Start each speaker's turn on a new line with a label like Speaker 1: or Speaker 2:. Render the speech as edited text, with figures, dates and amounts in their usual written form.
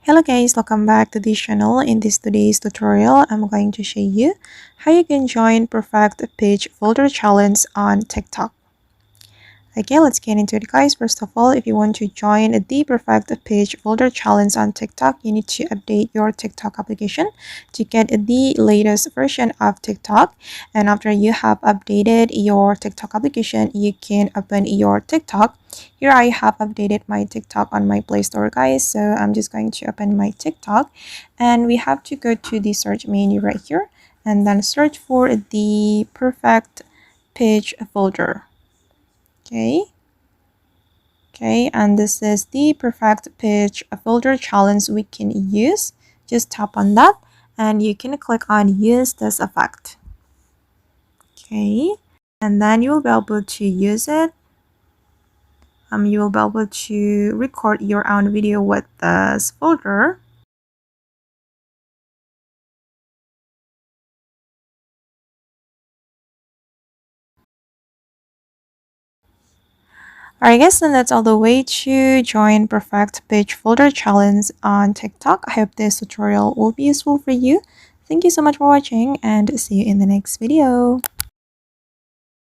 Speaker 1: Hello guys, welcome back to this channel. In this today's tutorial, I'm going to show you how you can join perfect page folder challenge on TikTok. Okay, let's get into it guys. First of all, if you want to join the perfect page folder challenge on TikTok, you need to update your TikTok application to get the latest version of TikTok. And after you have updated your TikTok application, you can open your TikTok. Here I have updated my TikTok on my Play Store guys. So I'm just going to open my TikTok and we have to go to the search menu right here and then search for the perfect page folder. Okay, and this is the perfect page folder challenge we can use. Just tap on that and you can click on use this effect. Okay, and then you will be able to use it. You will be able to record your own video with this folder. Alright guys, and that's all the way to join perfect page folder challenge on TikTok. I hope this tutorial will be useful for you. Thank you so much for watching and see you in the next video.